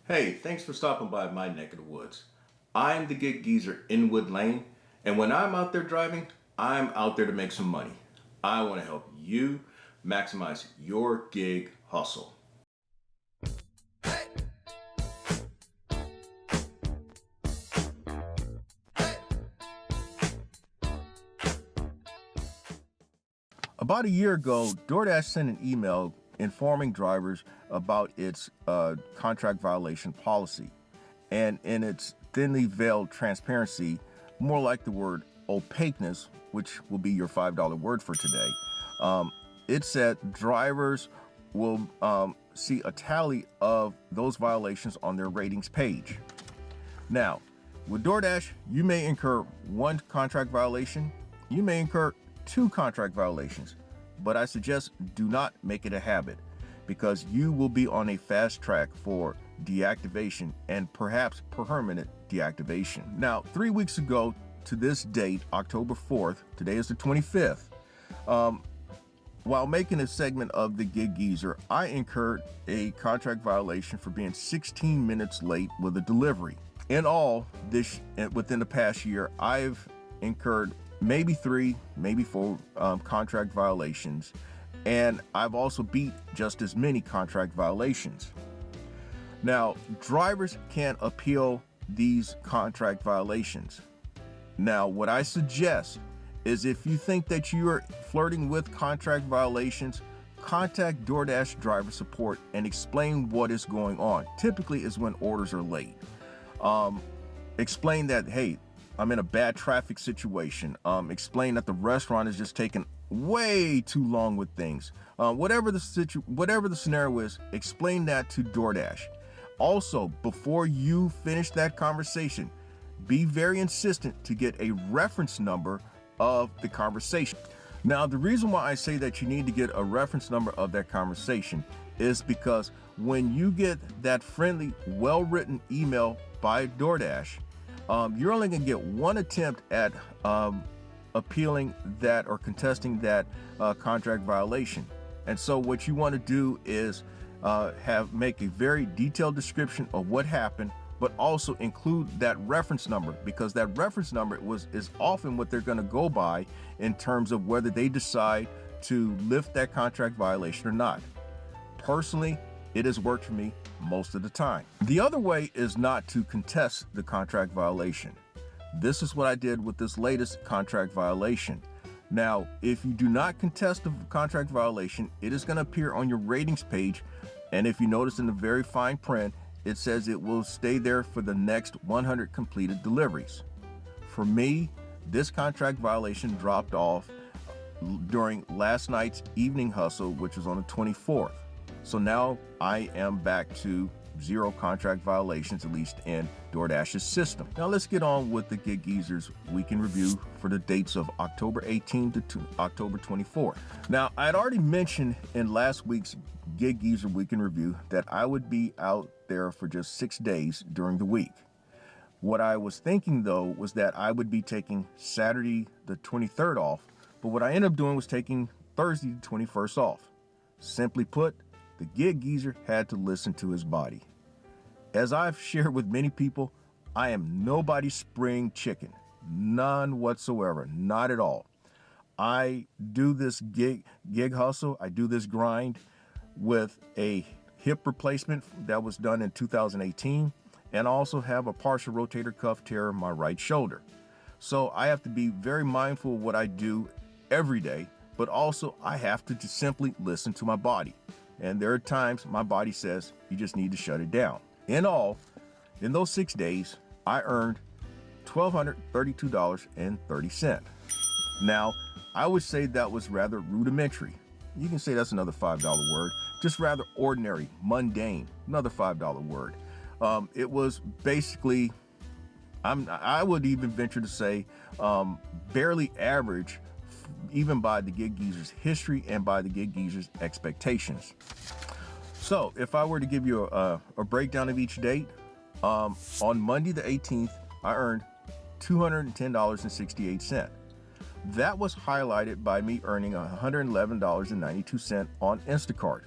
Hey, thanks for stopping by my neck of the woods. I'm the gig geezer in Wood Lane, and when I'm out there driving, I'm out there to make some money. I want to help you maximize your gig hustle. About a year ago, DoorDash sent an email informing drivers about its contract violation policy. And in its thinly veiled transparency, more like the word opaqueness, which will be your $5 word for today, it said drivers will see a tally of those violations on their ratings page. Now, with DoorDash, you may incur one contract violation, you may incur two contract violations, but I suggest do not make it a habit because you will be on a fast track for deactivation and perhaps permanent deactivation. Now, 3 weeks ago to this date, October 4th, today is the 25th, while making a segment of the Gig Geezer, I incurred a contract violation for being 16 minutes late with a delivery. In all, within the past year, I've incurred maybe 3, maybe 4 contract violations, and I've also beat just as many contract violations. Now, drivers can appeal these contract violations. Now, what I suggest is if you think that you are flirting with contract violations, contact DoorDash driver support and explain what is going on. Typically is when orders are late. Explain that, hey, I'm in a bad traffic situation. Explain that the restaurant is just taking way too long with things. Whatever the scenario is, explain that to DoorDash. Also, before you finish that conversation, be very insistent to get a reference number of the conversation. Now, the reason why I say that you need to get a reference number of that conversation is because when you get that friendly, well-written email by DoorDash, you're only going to get one attempt at appealing that or contesting that contract violation. And so what you want to do is make a very detailed description of what happened, but also include that reference number, because that reference number is often what they're going to go by in terms of whether they decide to lift that contract violation or not. Personally, it has worked for me most of the time. The other way is not to contest the contract violation. This is what I did with this latest contract violation. Now, if you do not contest the contract violation, it is going to appear on your ratings page, and if you notice in the very fine print, it says it will stay there for the next 100 completed deliveries. For me, this contract violation dropped off during last night's evening hustle, which was on the 24th. So now I am back to 0 contract violations, at least in DoorDash's system. Now let's get on with the Gig Geezer's Week in Review for the dates of October 18th to October 24th. Now, I had already mentioned in last week's Gig Geezer Week in Review that I would be out there for just 6 days during the week. What I was thinking though was that I would be taking Saturday the 23rd off, but what I ended up doing was taking Thursday the 21st off. Simply put, the Gig Geezer had to listen to his body. As I've shared with many people, I am nobody's spring chicken. None whatsoever, not at all. I do this gig hustle, I do this grind with a hip replacement that was done in 2018, and also have a partial rotator cuff tear in my right shoulder. So I have to be very mindful of what I do every day, but also I have to just simply listen to my body. And there are times my body says you just need to shut it down. In all, in those 6 days, I earned $1,232.30. Now, I would say that was rather rudimentary. You can say that's another $5 word, just rather ordinary, mundane, another $5 word. It was basically, I would even venture to say, barely average, even by the Gig Geezer's history and by the Gig Geezer's expectations. So if I were to give you a breakdown of each date, on Monday the 18th, I earned $210.68. That was highlighted by me earning $111.92 on Instacart.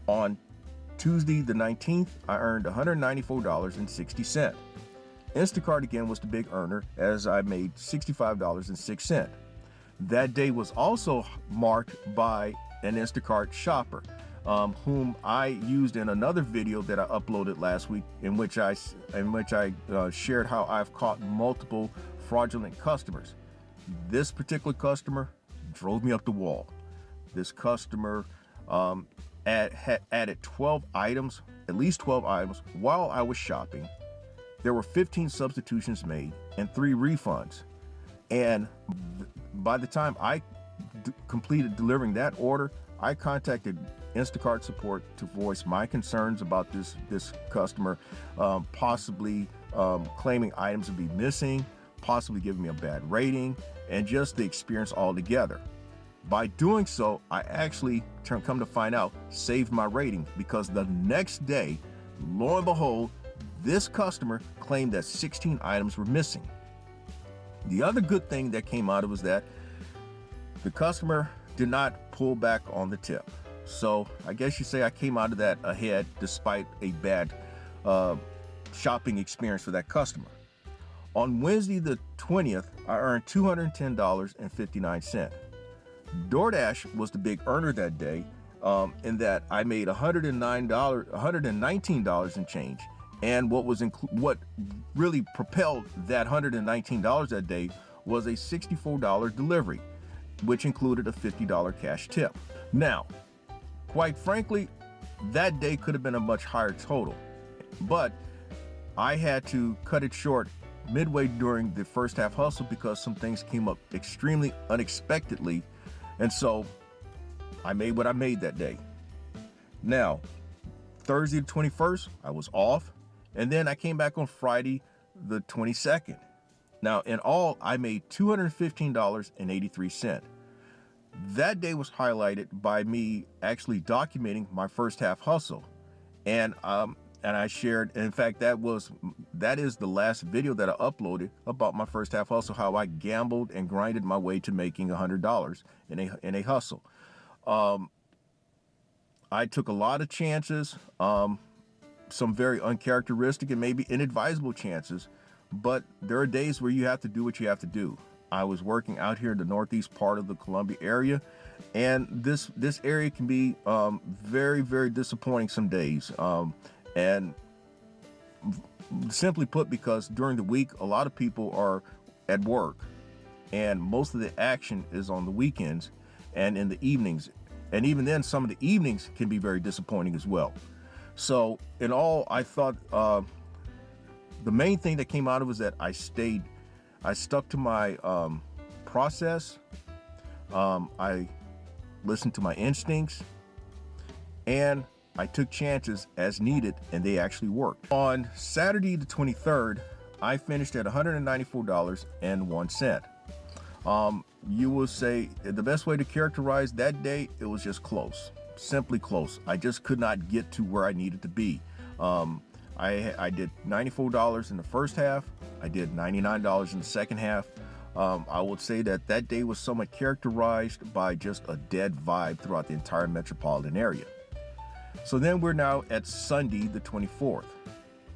On Tuesday the 19th, I earned $194.60. Instacart again was the big earner as I made $65.06. That day was also marked by an Instacart shopper, whom I used in another video that I uploaded last week, in which I shared how I've caught multiple fraudulent customers. This particular customer drove me up the wall. This customer had added 12 items, at least 12 items, while I was shopping. There were 15 substitutions made and 3 refunds. And by the time I completed delivering that order, I contacted Instacart support to voice my concerns about this customer, possibly claiming items would be missing, possibly giving me a bad rating, and just the experience altogether. By doing so, I actually, come to find out, saved my rating, because the next day, lo and behold, this customer claimed that 16 items were missing. The other good thing that came out of it was that the customer did not pull back on the tip. So I guess you say I came out of that ahead despite a bad shopping experience for that customer. On Wednesday the 20th, I earned $210.59. DoorDash was the big earner that day, in that I made $119 and change. And what really propelled that $119 that day was a $64 delivery, which included a $50 cash tip. Now, quite frankly, that day could have been a much higher total, but I had to cut it short midway during the first half hustle because some things came up extremely unexpectedly. And so I made what I made that day. Now, Thursday the 21st, I was off. And then I came back on Friday the 22nd. Now, in all, I made $215.83. That day was highlighted by me actually documenting my first half hustle. And I shared, in fact, that is the last video that I uploaded about my first half hustle, how I gambled and grinded my way to making $100 in a hustle. I took a lot of chances, some very uncharacteristic and maybe inadvisable chances, but there are days where you have to do what you have to do. I was working out here in the northeast part of the Columbia area, and this area can be very, very disappointing some days. And simply put, because during the week, a lot of people are at work, and most of the action is on the weekends and in the evenings. And even then, some of the evenings can be very disappointing as well. So in all, I thought the main thing that came out of it was that I stuck to my process. I listened to my instincts, and I took chances as needed, and they actually worked. On Saturday the 23rd, I finished at $194.01. You will say the best way to characterize that day, it was just close, simply close. I just could not get to where I needed to be. I did $94 in the first half. I did $99 in the second half. I would say that day was somewhat characterized by just a dead vibe throughout the entire metropolitan area. So then we're now at Sunday the 24th.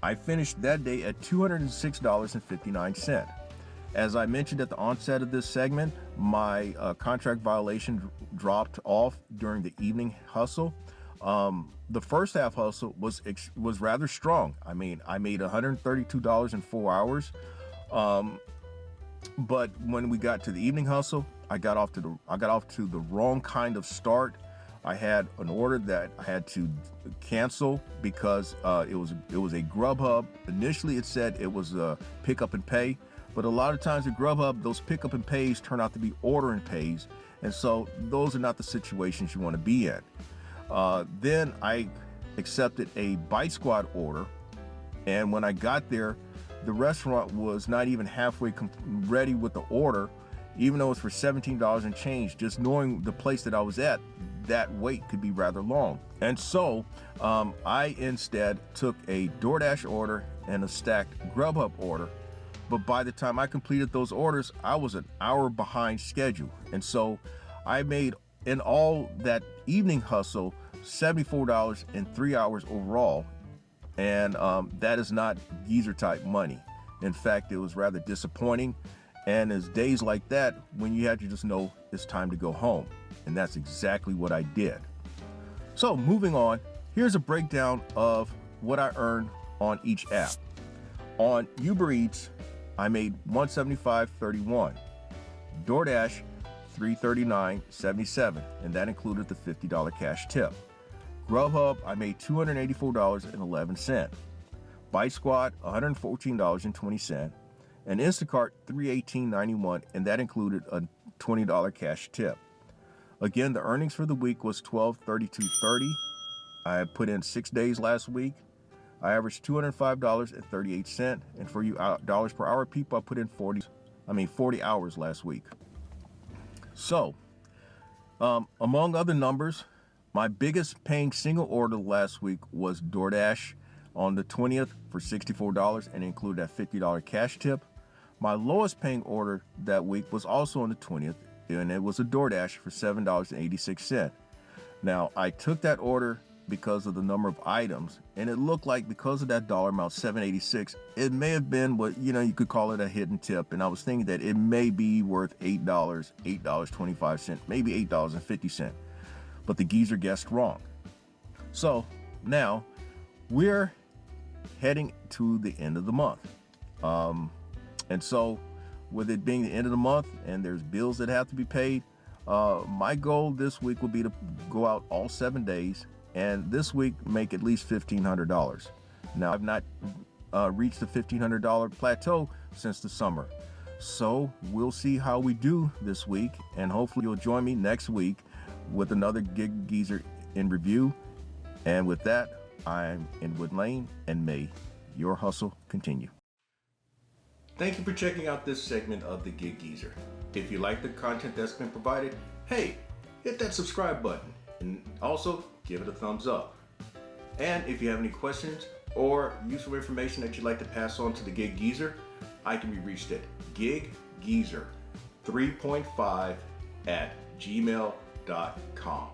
I finished that day at $206.59. As I mentioned at the onset of this segment, my contract violation dropped off during the evening hustle. The first half hustle was rather strong. I mean, I made $132 in 4 hours. But when we got to the evening hustle, I got off to the wrong kind of start. I had an order that I had to cancel because it was a GrubHub. Initially, it said it was a pick up and pay, but a lot of times at GrubHub, those pick up and pays turn out to be order and pays, and so those are not the situations you want to be in. Then I accepted a BiteSquad order, and when I got there, the restaurant was not even halfway ready with the order, even though it's for $17 and change. Just knowing the place that I was at, that wait could be rather long. And so I instead took a DoorDash order and a stacked GrubHub order. But by the time I completed those orders, I was an hour behind schedule. And so I made, in all that evening hustle, $74 in 3 hours overall, and that is not geezer type money. In fact, it was rather disappointing, and it's days like that when you have to just know it's time to go home, and that's exactly what I did. So moving on, here's a breakdown of what I earned on each app. On UberEats, I made $175.31. DoorDash, $339.77, and that included the $50 cash tip. GrubHub, I made $284.11. BiteSquad, $114.20. And Instacart, $318.91, and that included a $20 cash tip. Again, the earnings for the week was $1232.30. I put in 6 days last week. I averaged $205.38, and for you dollars per hour people, I put in 40 hours last week. So, among other numbers, my biggest paying single order last week was DoorDash on the 20th for $64 and included that $50 cash tip. My lowest paying order that week was also on the 20th, and it was a DoorDash for $7.86. Now, I took that order because of the number of items, and it looked like because of that dollar amount, $7.86, it may have been what, you could call it a hidden tip. And I was thinking that it may be worth $8, $8.25, maybe $8.50. But the geezer guessed wrong. So now we're heading to the end of the month. And so with it being the end of the month and there's bills that have to be paid, my goal this week will be to go out all 7 days and this week make at least $1,500. Now, I've not reached the $1,500 plateau since the summer. So we'll see how we do this week, and hopefully you'll join me next week with another Gig Geezer in review. And with that, I'm in Wood Lane, and may your hustle continue. Thank you for checking out this segment of the Gig Geezer. If you like the content that's been provided, hey, hit that subscribe button and also give it a thumbs up. And if you have any questions or useful information that you'd like to pass on to the Gig Geezer, I can be reached at giggeezer3.5@gmail.com.